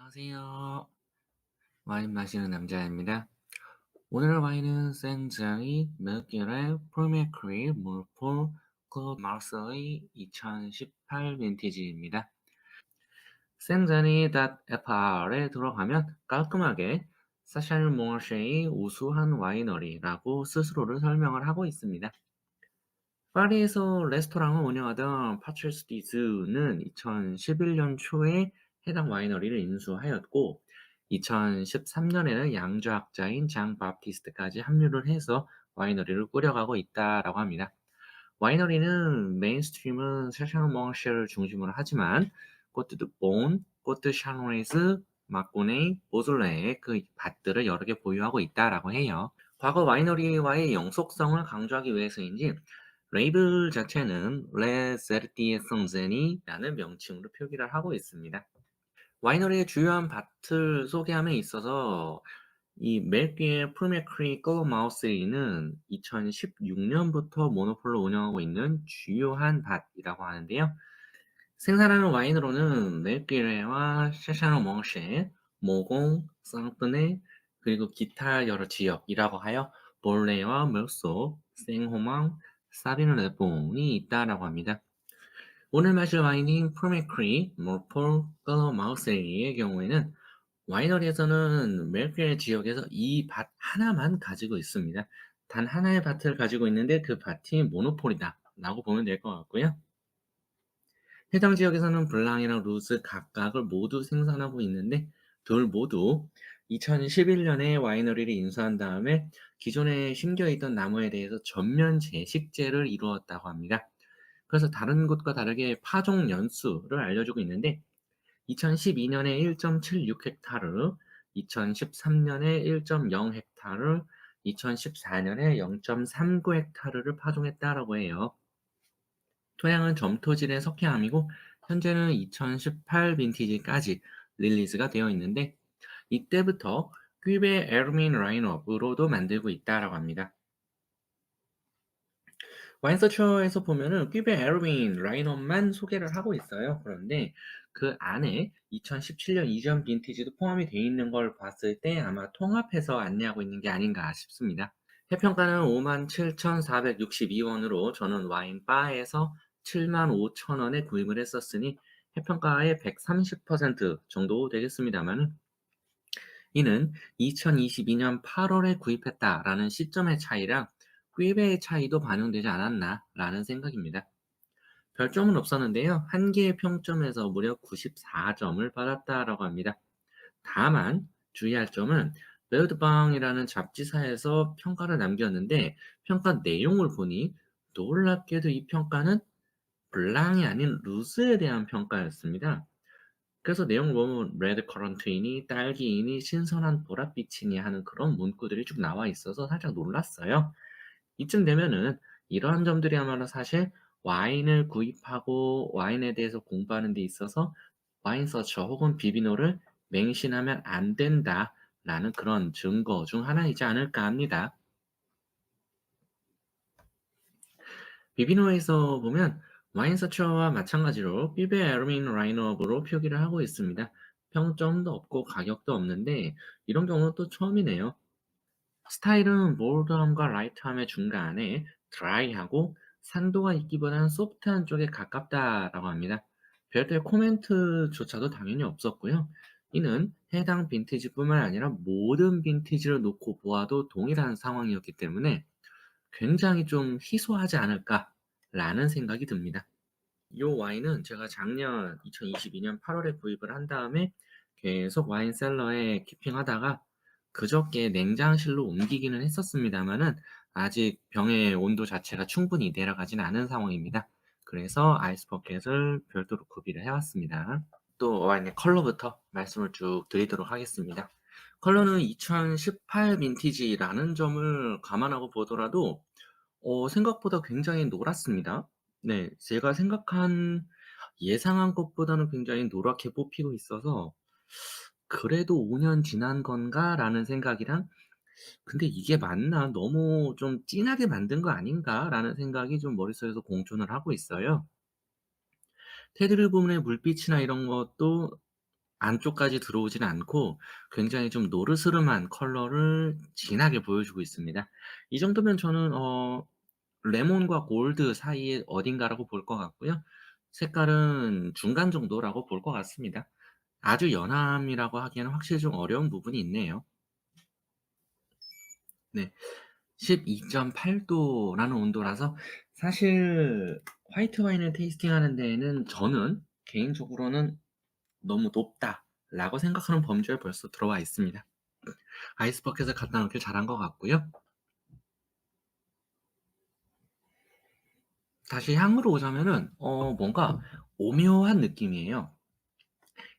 안녕하세요. 와인 마시는 남자입니다. 오늘의 와인은 생자이 맥길의 프로메크리 물폴 클럽 마르세이 2018 빈티지입니다. 생자니.fr에 들어가면 깔끔하게 사샬 몽쉐의 우수한 와이너리라고 스스로를 설명을 하고 있습니다. 파리에서 레스토랑을 운영하던 파트리스티즈는 2011년 초에 해당 와이너리를 인수하였고 2013년에는 양조학자인 장 바프티스트까지 합류를 해서 와이너리를 꾸려가고 있다라고 합니다. 와이너리는 메인스트림은 샤샤몽쉐를 중심으로 하지만 꼬트 드 본, 꼬트 샤노레스, 마코네, 보졸레의 그 밭들을 여러 개 보유하고 있다라고 해요. 과거 와이너리와의 영속성을 강조하기 위해서인지 레이블 자체는 레 세르티에 성제니라는 명칭으로 표기를 하고 있습니다. 와이너리의 주요한 밭을 소개함에 있어서 이 멜기의 프루메크리 끌마우스는 2016년부터 모노폴로 운영하고 있는 주요한 밭이라고 하는데요. 생산하는 와인으로는 멜기레와 샤샤노 몽쉐, 모공, 상뜨네, 그리고 기타 여러 지역이라고 하여 볼레와 멜소, 생호망, 사비노 레봉이 있다라고 합니다. 오늘 마실 와인인 프로메크리, 몰폴, 끌마우스의 경우에는 와이너리에서는 멜기레 지역에서 이 밭 하나만 가지고 있습니다. 단 하나의 밭을 가지고 있는데 그 밭이 모노폴이다라고 보면 될 것 같고요. 해당 지역에서는 블랑이랑 루즈 각각을 모두 생산하고 있는데 둘 모두 2011년에 와이너리를 인수한 다음에 기존에 심겨 있던 나무에 대해서 전면 재식재를 이루었다고 합니다. 그래서 다른 곳과 다르게 파종 연수를 알려주고 있는데 2012년에 1.76 헥타르, 2013년에 1.0 헥타르, 2014년에 0.39 헥타르를 파종했다라고 해요. 토양은 점토질의 석회암이고 현재는 2018 빈티지까지 릴리즈가 되어 있는데 이때부터 퀴베 에르민 라인업으로도 만들고 있다라고 합니다. 와인서처에서 보면은 퀴베 에르민 라인업만 소개를 하고 있어요. 그런데 그 안에 2017년 이전 빈티지도 포함이 되어 있는 걸 봤을 때 아마 통합해서 안내하고 있는 게 아닌가 싶습니다. 해평가는 57,462원으로 저는 와인바에서 75,000원에 구입을 했었으니 해평가의 130% 정도 되겠습니다만은 이는 2022년 8월에 구입했다라는 시점의 차이랑 꽤 배의 차이도 반영되지 않았나라는 생각입니다. 별점은 없었는데요. 한 개의 평점에서 무려 94점을 받았다라고 합니다. 다만 주의할 점은 베어드방이라는 잡지사에서 평가를 남겼는데 평가 내용을 보니 놀랍게도 이 평가는 블랑이 아닌 루즈에 대한 평가였습니다. 그래서 내용을 보면 레드 커런트이니 딸기이니 신선한 보랏빛이니 하는 그런 문구들이 쭉 나와 있어서 살짝 놀랐어요. 이쯤 되면은 이러한 점들이야말로 사실 와인을 구입하고 와인에 대해서 공부하는 데 있어서 와인 서처 혹은 비비노를 맹신하면 안 된다라는 그런 증거 중 하나이지 않을까 합니다. 비비노에서 보면 와인 서처와 마찬가지로 비베 에르민 라인업으로 표기를 하고 있습니다. 평점도 없고 가격도 없는데 이런 경우는 또 처음이네요. 스타일은 볼드함과 라이트함의 중간에 드라이하고 산도가 있기보다는 소프트한 쪽에 가깝다라고 합니다. 별도의 코멘트조차도 당연히 없었고요. 이는 해당 빈티지뿐만 아니라 모든 빈티지를 놓고 보아도 동일한 상황이었기 때문에 굉장히 좀 희소하지 않을까라는 생각이 듭니다. 이 와인은 제가 작년 2022년 8월에 구입을 한 다음에 계속 와인 셀러에 키핑하다가 그저께 냉장실로 옮기기는 했었습니다만은 아직 병의 온도 자체가 충분히 내려가진 않은 상황입니다. 그래서 아이스 버켓을 별도로 구비를 해왔습니다. 또 와인의 컬러부터 말씀을 쭉 드리도록 하겠습니다. 컬러는 2018 빈티지라는 점을 감안하고 보더라도 생각보다 굉장히 노랗습니다. 네. 제가 생각한 예상한 것보다는 굉장히 노랗게 뽑히고 있어서 '그래도 5년 지난 건가?'라는 생각이랑 '근데 이게 맞나? 너무 좀 진하게 만든 거 아닌가?'라는 생각이 좀 머릿속에서 공존을 하고 있어요. 테두리 부분의 물빛이나 이런 것도 안쪽까지 들어오진 않고 굉장히 좀 노르스름한 컬러를 진하게 보여주고 있습니다. 이 정도면 저는 레몬과 골드 사이에 어딘가라고 볼 것 같고요. 색깔은 중간 정도라고 볼 것 같습니다. 아주 연함이라고 하기에는 확실히 좀 어려운 부분이 있네요. 네. 12.8 도라는 온도라서 사실 화이트 와인을 테이스팅하는 데에는 저는 개인적으로는 '너무 높다.'라고 생각하는 범주에 벌써 들어와 있습니다. 아이스 버켓을 갖다 놓길 잘한 것 같고요. 다시 향으로 오자면은 뭔가 오묘한 느낌이에요.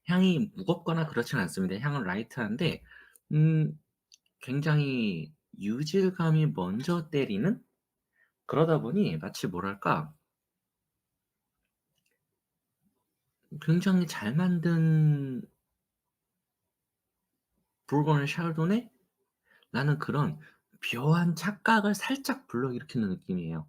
향이 무겁거나 그렇진 않습니다. 향은 라이트한데 음 굉장히 유질감이 먼저 때리는, 그러다 보니 마치 뭐랄까 굉장히 잘 만든 부르고뉴 샤르도네라는 그런 묘한 착각을 살짝 불러일으키는 느낌이에요.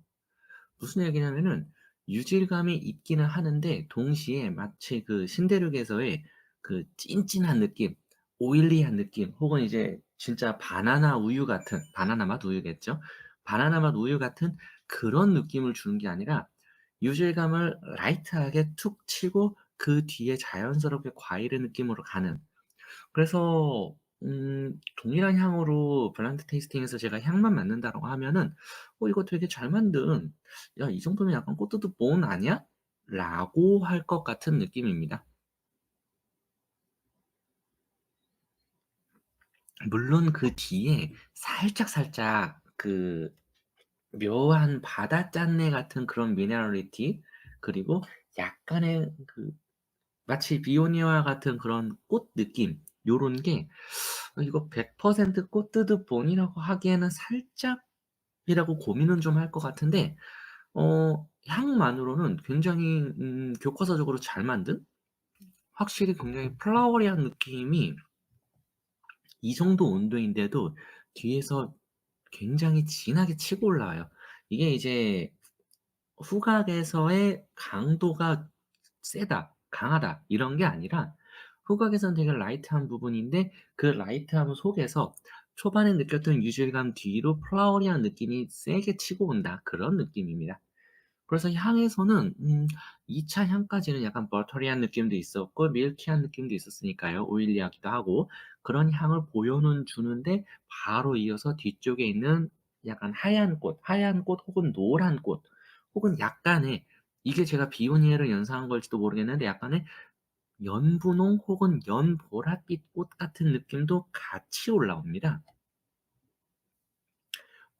무슨 얘기냐면은 유질감이 있기는 하는데 동시에 마치 그 신대륙에서의 그 찐찐한 느낌, 오일리한 느낌, 혹은 이제 진짜 바나나 우유 같은, 바나나 맛 우유겠죠. 바나나 맛 우유 같은 그런 느낌을 주는 게 아니라 유질감을 라이트하게 툭 치고 그 뒤에 자연스럽게 과일의 느낌으로 가는, 그래서 동일한 향으로 블라인드 테이스팅에서 제가 향만 맡는다라고 하면은 '이거 되게 잘 만든, 야 이 정도면 약간 꼬투드 본 아니야?' 라고 할 것 같은 느낌입니다. 물론 그 뒤에 살짝 그 묘한 바다 짠내 같은 그런 미네랄리티, 그리고 약간의 그 마치 비오니와 같은 그런 꽃 느낌, 요런 게 이거 100% 꽃뜨드 본이라고 하기에는 살짝이라고 고민은 좀 할 것 같은데 향만으로는 굉장히 교과서적으로 잘 만든, 확실히 굉장히 플라워리한 느낌이 이 정도 온도인데도 뒤에서 굉장히 진하게 치고 올라와요. 이게 이제 후각에서의 강도가 세다, 강하다 이런 게 아니라 후각에서는 되게 라이트한 부분인데 그 라이트함 속에서 초반에 느꼈던 유질감 뒤로 플라워리한 느낌이 세게 치고 온다, 그런 느낌입니다. 그래서 향에서는 2차 향까지는 약간 버터리한 느낌도 있었고 밀키한 느낌도 있었으니까요. 오일리하기도 하고 그런 향을 보여는 주는데 바로 이어서 뒤쪽에 있는 약간 하얀 꽃 혹은 노란 꽃, 혹은 약간의, 이게 제가 비오니에를 연상한 걸지도 모르겠는데 약간의 연분홍 혹은 연보랏빛 꽃 같은 느낌도 같이 올라옵니다.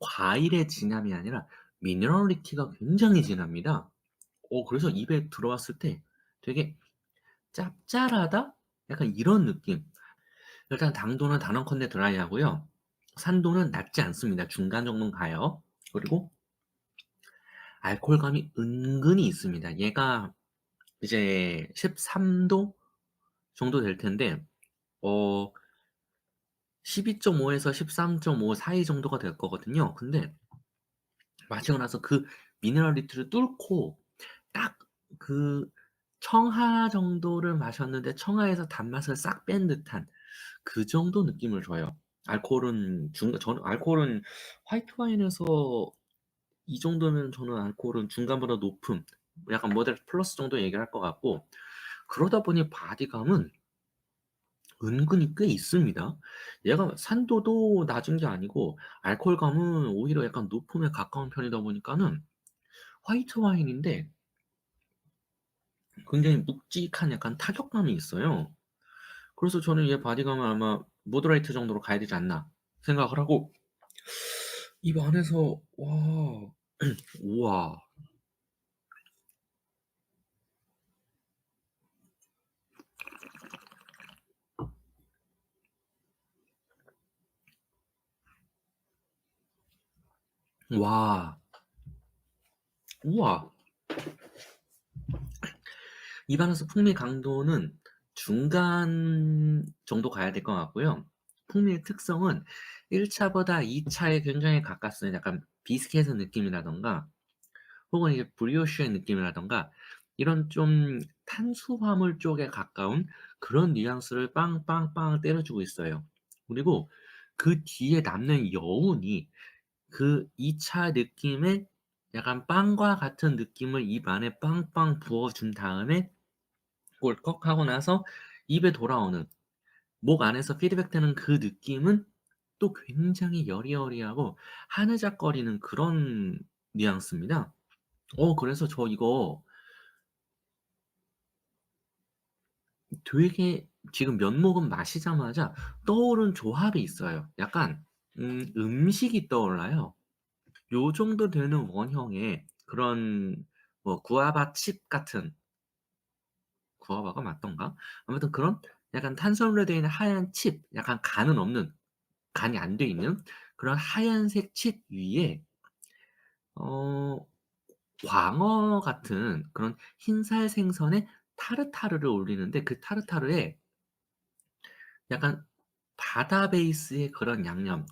과일의 진함이 아니라 미네랄리티가 굉장히 진합니다. 그래서 입에 들어왔을 때 되게 '짭짤하다?' 약간 이런 느낌. 일단 당도는 단언컨대 드라이하고요. 산도는 낮지 않습니다. 중간 정도는 가요. 그리고 알코올감이 은근히 있습니다. 얘가 이제 13도 정도 될 텐데 어 12.5 에서 13.5 사이 정도가 될 거거든요. 근데 마시고 나서 그 미네랄리티를 뚫고 딱 그 청아 정도를 마셨는데 청아에서 단맛을 싹 뺀 듯한 그 정도 느낌을 줘요. 저는 알코올은 화이트 와인에서 이 정도면 저는 알코올은 중간보다 높은, 약간 모델 플러스 정도 얘기를 할 것 같고, 그러다 보니 바디감은 은근히 꽤 있습니다. 얘가 산도도 낮은 게 아니고 알코올감은 오히려 약간 높음에 가까운 편이다 보니까는 화이트 와인인데 굉장히 묵직한 약간 타격감이 있어요. 그래서 저는 얘 바디감은 아마 모더레이트 정도로 가야 되지 않나 생각을 하고 입 안에서 와 우와. 와. 우와. 입 안에서 풍미 강도는 중간 정도 가야 될 것 같고요. 풍미의 특성은 1 차보다 2 차에 굉장히 가깝습니다. 약간 비스켓의 느낌이라든가 혹은 이제 브리오쉬의 느낌이라든가 이런 좀 탄수화물 쪽에 가까운 그런 뉘앙스를 빵빵빵 때려주고 있어요. 그리고 그 뒤에 남는 여운이 그 2차 느낌의 약간 빵과 같은 느낌을 입 안에 빵빵 부어 준 다음에 꿀꺽하고 나서 입에 돌아오는 목 안에서 피드백되는 그 느낌은 또 굉장히 여리여리하고 하느적거리는 그런 뉘앙스입니다. 그래서 저 이거 되게 지금 면목은 마시자마자 떠오른 조합이 있어요. 약간 음식이 떠올라요. 요 정도 되는 원형의 그런 뭐 구아바 칩 같은, 구아바가 맞던가? 아무튼 그런 약간 탄수화물에 되어 있는 하얀 칩, 약간 간은 없는, 간이 안 돼 있는 그런 하얀색 칩 위에 어 광어 같은 그런 흰살 생선의 타르타르를 올리는데, 그 타르타르에 약간 바다 베이스의 그런 양념,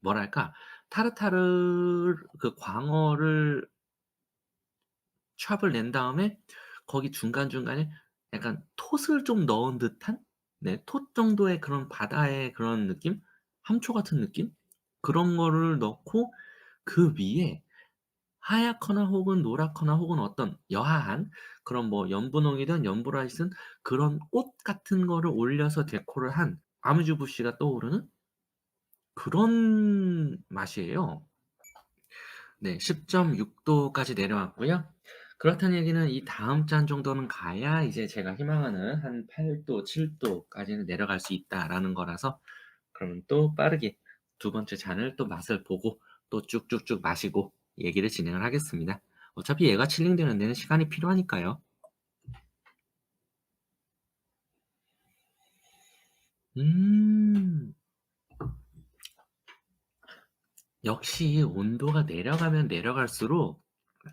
뭐랄까, 타르타르 그 광어를 찹을 낸 다음에 거기 중간중간에 약간 톳을 좀 넣은 듯한, 네, 톳 정도의 그런 바다의 그런 느낌? 함초 같은 느낌? 그런 거를 넣고 그 위에 하얗거나 혹은 노랗거나 혹은 어떤 여하한 그런 뭐 연분홍이든 연보라이든 그런 꽃 같은 거를 올려서 데코를 한 아무주부시가 떠오르는 그런 맛이에요. 네. 10.6 도까지 내려왔고요. 그렇다는 얘기는 이 다음 잔 정도는 가야 이제 제가 희망하는 한 8 도, 7 도까지는 내려갈 수 있다라는 거라서, 그러면 또 빠르게 두 번째 잔을 또 맛을 보고 또 쭉쭉쭉 마시고 얘기를 진행을 하겠습니다. 어차피 얘가 칠링되는 데는 시간이 필요하니까요. 음. 역시 온도가 내려가면 내려갈수록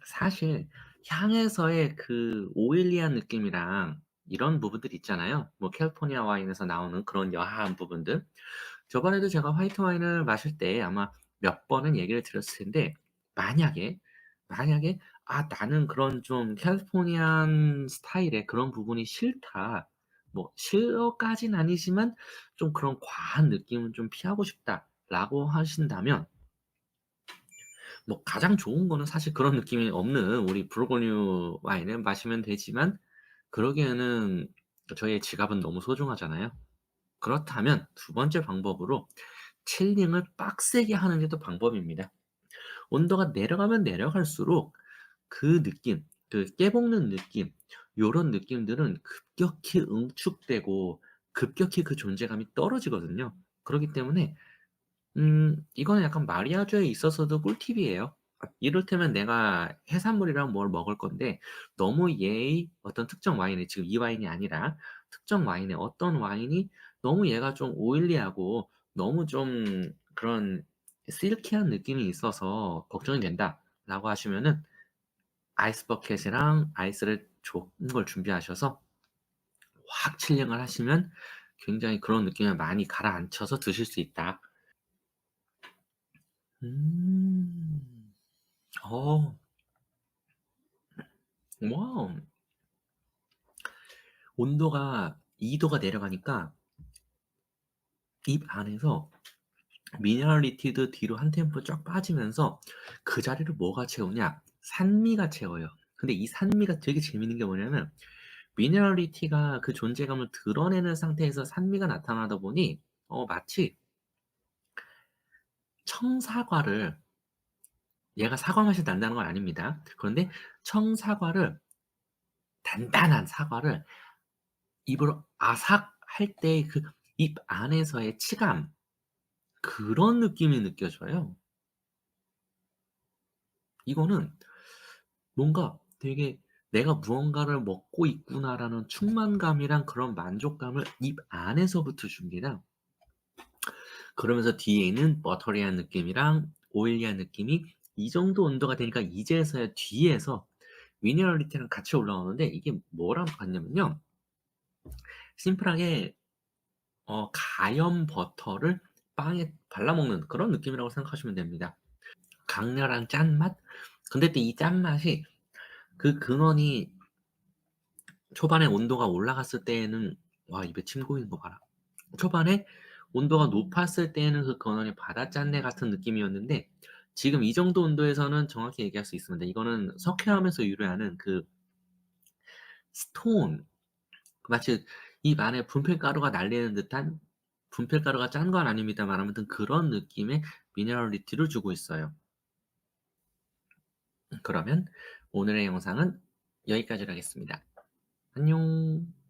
사실 향에서의 그 오일리한 느낌이랑 이런 부분들 있잖아요. 뭐 캘리포니아 와인에서 나오는 그런 여하한 부분들. 저번에도 제가 화이트 와인을 마실 때 아마 몇 번은 얘기를 드렸을 텐데, 만약에, 만약에 '아 나는 그런 좀 캘리포니안 스타일의 그런 부분이 싫다.' 뭐 싫어까진 아니지만 '좀 그런 과한 느낌은 좀 피하고 싶다.'라고 하신다면, 뭐 가장 좋은 거는 사실 그런 느낌이 없는 우리 부르고뉴 와인을 마시면 되지만, 그러기에는 저희의 지갑은 너무 소중하잖아요. 그렇다면 두 번째 방법으로 칠링을 빡세게 하는 게 또 방법입니다. 온도가 내려가면 내려갈수록 그 느낌, 그 깨볶는 느낌, 요런 느낌들은 급격히 응축되고 급격히 그 존재감이 떨어지거든요. 그러기 때문에 이거는 약간 마리아주에 있어서도 꿀팁이에요. 이를테면 내가 해산물이랑 뭘 먹을 건데 너무 얘의 어떤 특정 와인의, 지금 이 와인이 아니라 특정 와인의 어떤 와인이 너무 얘가 좀 오일리하고 너무 좀 그런 실키한 느낌이 있어서 걱정이 된다라고 하시면은 아이스 버켓이랑 아이스를 좋은 걸 준비하셔서 확 칠링을 하시면 굉장히 그런 느낌을 많이 가라앉혀서 드실 수 있다. 음. 어. 와우. 온도가 2 도가 내려가니까 입 안에서 미네랄리티도 뒤로 한 템포 쫙 빠지면서 그 자리를 뭐가 채우냐? 산미가 채워요. 근데 이 산미가 되게 재밌는 게 뭐냐면, 미네랄리티가 그 존재감을 드러내는 상태에서 산미가 나타나다 보니 마치 청사과를, 얘가 사과 맛이 난다는 건 아닙니다. 그런데 청사과를, 단단한 사과를 입으로 아삭 할 때 그 입 안에서의 치감, 그런 느낌이 느껴져요. 이거는 뭔가 되게 '내가 무언가를 먹고 있구나.'라는 충만감이랑 그런 만족감을 입 안에서부터 줍니다. 그러면서 뒤에 있는 버터리한 느낌이랑 오일리한 느낌이 이 정도 온도가 되니까 이제서야 뒤에서 미네랄리티랑 같이 올라오는데, 이게 뭐랑 같냐면요. 심플하게 가염 버터를 빵에 발라 먹는 그런 느낌이라고 생각하시면 됩니다. 강렬한 짠맛? 근데 또 이 짠맛이 그 근원이 초반에 온도가 올라갔을 때에는 와, 입에 침 고이는 거 봐라. 초반에 온도가 높았을 때에는 그 건원이 바다짠내 같은 느낌이었는데 지금 이 정도 온도에서는 정확히 얘기할 수 있습니다. 이거는 석회암에서 유래하는 그 스톤, 마치 입 안에 분필가루가 날리는 듯한, 분필가루가 짠 건 아닙니다만 아무튼 그런 느낌의 미네랄리티를 주고 있어요. 그러면 오늘의 영상은 여기까지로 하겠습니다. 안녕.